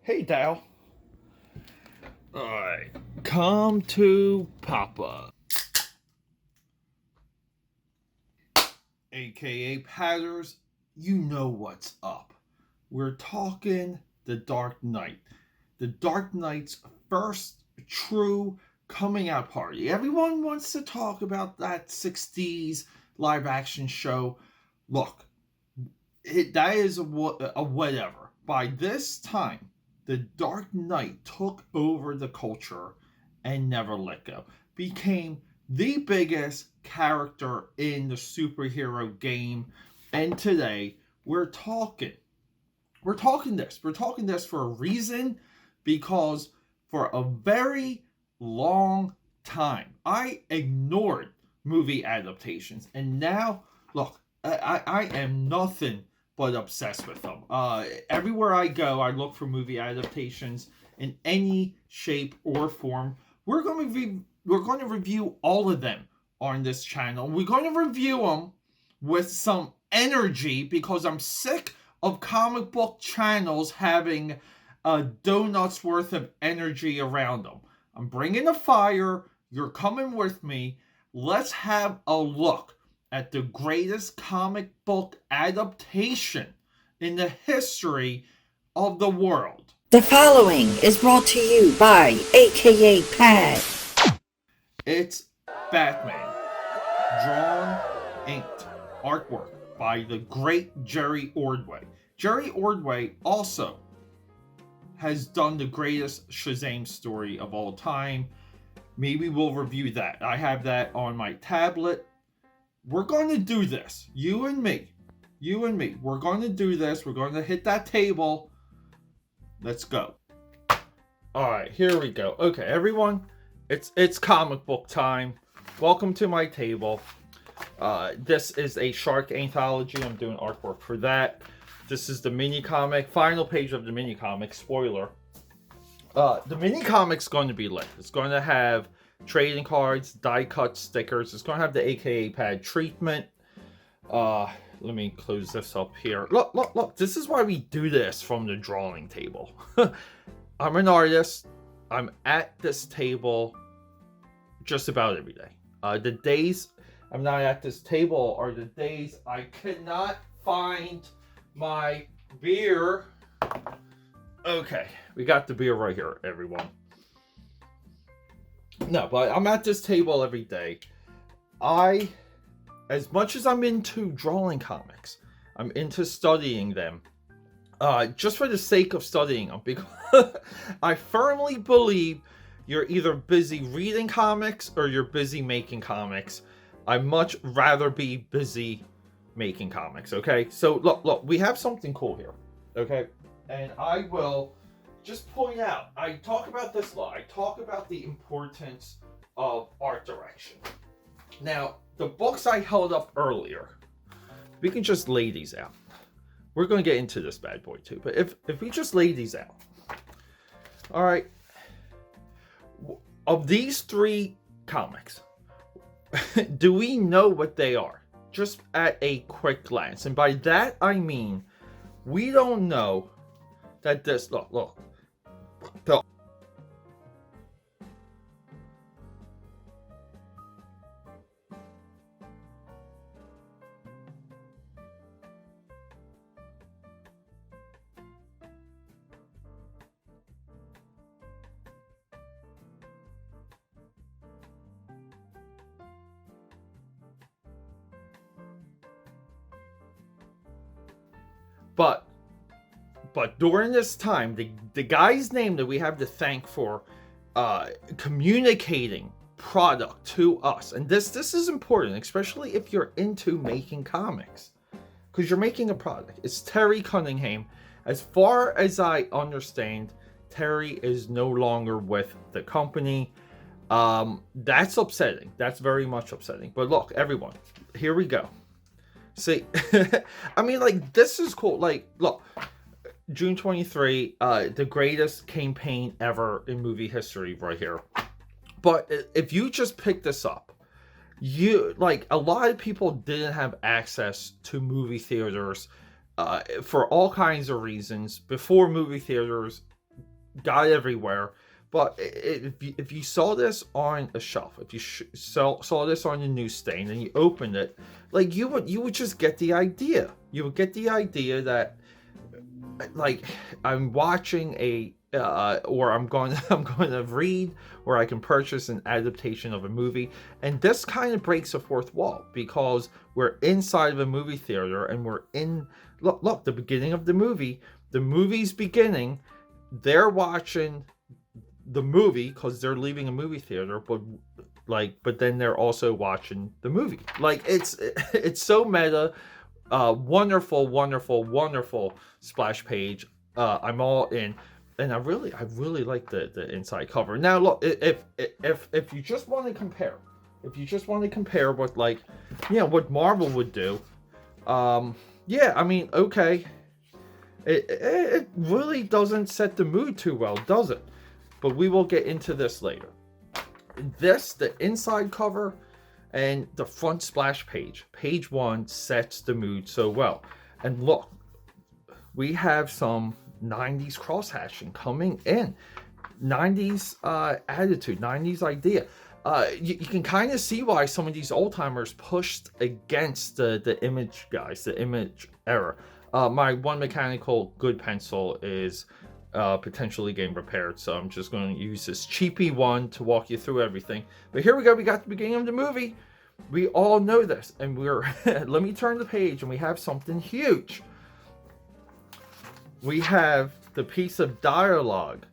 Hey, Dal. Alright. Come to Papa. AKA Patters, you know what's up. We're talking The Dark Knight. The Dark Knight's first true coming out party. Everyone wants to talk about that 60s live action show. Look, that is a whatever. By this time, the Dark Knight took over the culture and never let go. Became the biggest character in the superhero game. And today, we're talking this for a reason, because for a very long time, I ignored movie adaptations. And now, look, I am nothing but obsessed with them. Everywhere I go, I look for movie adaptations in any shape or form. We're going to review all of them on this channel. We're going to review them with some energy, because I'm sick of comic book channels having a donut's worth of energy around them. I'm bringing the fire. You're coming with me. Let's have a look at the greatest comic book adaptation in the history of the world. The following is brought to you by AKA Pad. It's Batman. Drawn, inked, artwork by the great Jerry Ordway. Jerry Ordway also has done the greatest Shazam story of all time. Maybe we'll review that. I have that on my tablet. We're going to do this. You and me. We're going to do this. We're going to hit that table. Let's go. All right, here we go. Okay, everyone, it's comic book time. Welcome to my table. This is a Shark anthology. I'm doing artwork for that. This is the mini comic, final page of the mini comic. Spoiler. The mini comic's going to be lit. It's going to have trading cards, die cut stickers. It's going to have the AKA Pad treatment. Let me close this up here. Look. This is why we do this from the drawing table. I'm an artist. I'm at this table just about every day. The days I'm not at this table are the days I cannot find my beer. Okay, we got the beer right here, everyone. No, but I'm at this table every day. As much as I'm into drawing comics, I'm into studying them. Just for the sake of studying them, because I firmly believe you're either busy reading comics or you're busy making comics. I'd much rather be busy making comics, okay? So, look, we have something cool here, okay? And I will just point out, I talk about this a lot. I talk about the importance of art direction. Now, the books I held up earlier, we can just lay these out. We're going to get into this bad boy too, but if we just lay these out. All right. Of these three comics, do we know what they are? Just at a quick glance. And by that, I mean, we don't know that this, look. But during this time, the guy's name that we have to thank for communicating product to us, and this is important, especially if you're into making comics, because you're making a product. It's Terry Cunningham. As far as I understand, Terry is no longer with the company. That's upsetting. That's very much upsetting. But look, everyone, here we go. See, I mean, like, this is cool. Like, look, June 23, the greatest campaign ever in movie history right here. But if you just pick this up, you, like, a lot of people didn't have access to movie theaters for all kinds of reasons before movie theaters got everywhere. But if you saw this on a shelf, if you saw this on the newsstand and you opened it, like you would just get the idea. You would get the idea that, like, I'm watching or I'm going to read, or I can purchase an adaptation of a movie. And this kind of breaks a fourth wall, because we're inside of a movie theater and we're in, look, the beginning of the movie's beginning. They're watching the movie because they're leaving a movie theater, but then they're also watching the movie. Like, it's so meta. Wonderful, wonderful, wonderful splash page. I'm all in, and I really like the inside cover. Now, look, if you just want to compare, with, like, what Marvel would do, yeah, I mean, okay, it really doesn't set the mood too well, does it? But we will get into this later. The inside cover and the front splash page, page 1, sets the mood so well. And look, we have some 90s cross-hatching coming in. 90s attitude, 90s idea. You can kind of see why some of these old-timers pushed against the image guys, the image era. My one mechanical good pencil is potentially getting repaired, so I'm just going to use this cheapy one to walk you through everything. But here we go. We got the beginning of the movie. We all know this, and we're let me turn the page, and we have something huge. We have the piece of dialogue.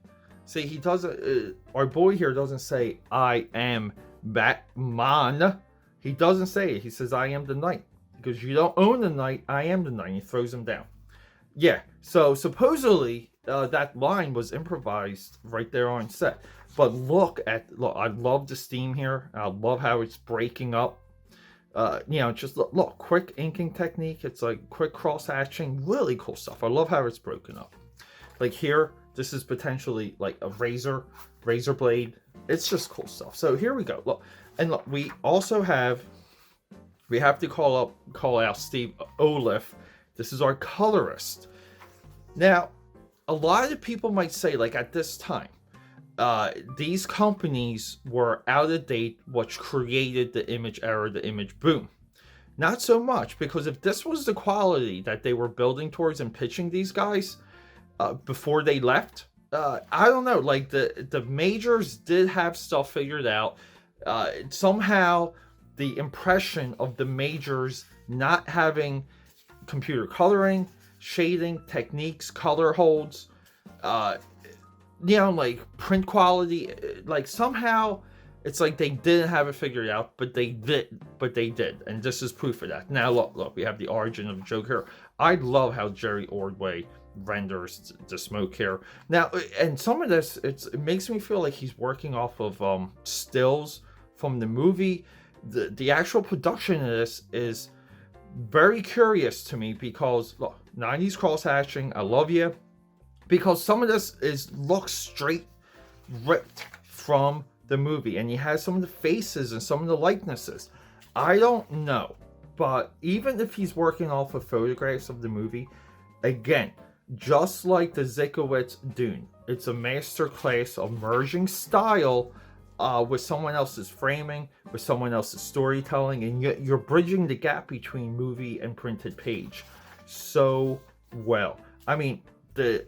See, he doesn't, our boy here doesn't say, "I am Batman." He doesn't say it. He says, "I am the knight." Because you don't own the knight, I am the knight. He throws him down. Yeah, so supposedly that line was improvised right there on set. But look, I love the steam here. I love how it's breaking up. Just look, quick inking technique. It's like quick cross-hatching, really cool stuff. I love how it's broken up. Like here, this is potentially like a razor blade. It's just cool stuff. So here we go. Look, and look, we also have to call out Steve Oliff. This is our colorist. Now, a lot of people might say, like, at this time, these companies were out of date, which created the image era, the image boom. Not so much, because if this was the quality that they were building towards and pitching these guys before they left, I don't know, like the majors did have stuff figured out. Somehow the impression of the majors not having computer coloring, shading techniques, color holds, like print quality, like somehow it's like they didn't have it figured out, but they did, and this is proof of that. Now look, we have the origin of the joke here. I love how Jerry Ordway renders the smoke here. Now, and some of this, it makes me feel like he's working off of stills from the movie. The actual production of this is very curious to me, because look, 90s cross-hatching, I love you, because some of this looks straight ripped from the movie, and he has some of the faces and some of the likenesses. I don't know, but even if he's working off of photographs of the movie, again, just like the Zykowitz Dune, it's a masterclass of merging style with someone else's framing, with someone else's storytelling, and you're bridging the gap between movie and printed page so well. I mean,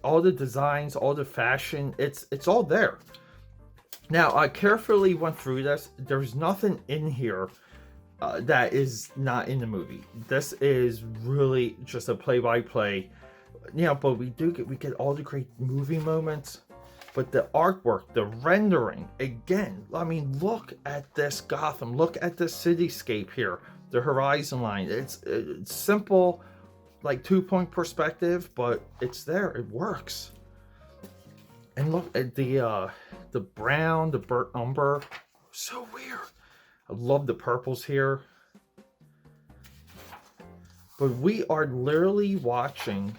all the designs, all the fashion, it's all there. Now, I carefully went through this. There's nothing in here that is not in the movie. This is really just a play-by-play. But we get all the great movie moments. But the artwork, the rendering, again, I mean, look at this Gotham. Look at this cityscape here. The horizon line. It's simple, like 2-point perspective, but it's there. It works. And look at the brown, the burnt umber. So weird. I love the purples here. But we are literally watching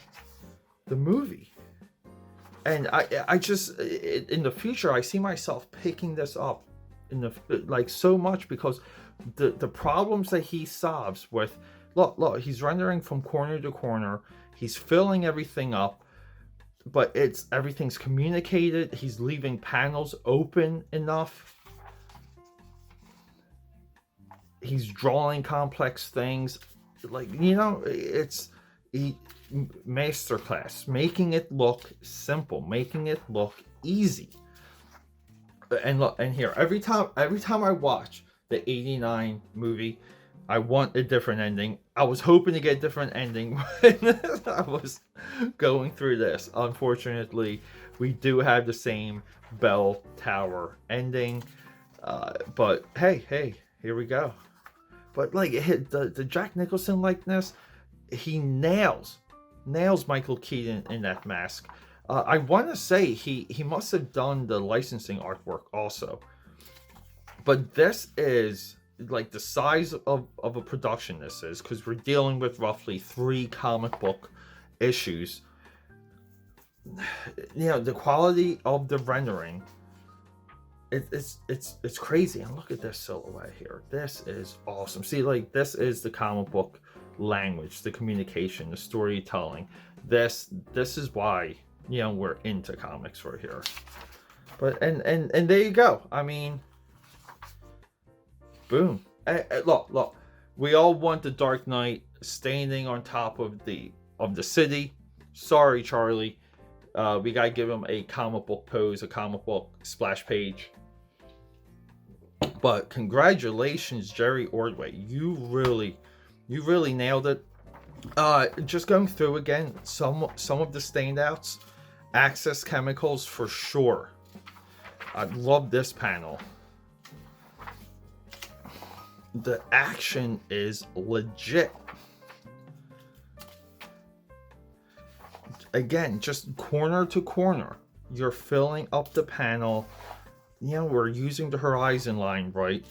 the movie. And I just, in the future, I see myself picking this up so much, because the problems that he solves with, look, he's rendering from corner to corner. He's filling everything up. but everything's communicated. He's leaving panels open enough. He's drawing complex things, like, it's masterclass, making it look simple, making it look easy. And look, and here, every time I watch the '89 movie, I want a different ending. I was hoping to get a different ending when I was going through this. Unfortunately, we do have the same bell tower ending. But hey, here we go. But like the Jack Nicholson likeness, he nails Michael Keaton in that mask. I want to say he must have done the licensing artwork also. But this is like the size of a production this is, because we're dealing with roughly 3 comic book issues. The quality of the rendering, it's crazy. And look at this silhouette here. This is awesome. See, like, this is the comic book language, the communication, the storytelling. This is why we're into comics right here. But and there you go. I mean, boom. Look. We all want the Dark Knight standing on top of the city. Sorry, Charlie. We gotta give him a comic book pose, a comic book splash page. But congratulations, Jerry Ordway. You really nailed it. Just going through again, some of the standouts. Access Chemicals for sure. I love this panel. The action is legit. Again, just corner to corner, you're filling up the panel. We're using the horizon line right.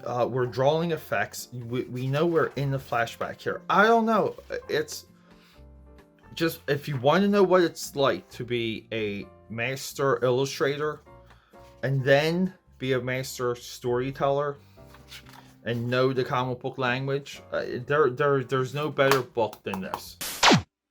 We're drawing effects. We know we're in the flashback here. I don't know. It's just, if you want to know what it's like to be a master illustrator and then be a master storyteller and know the comic book language, there's no better book than this.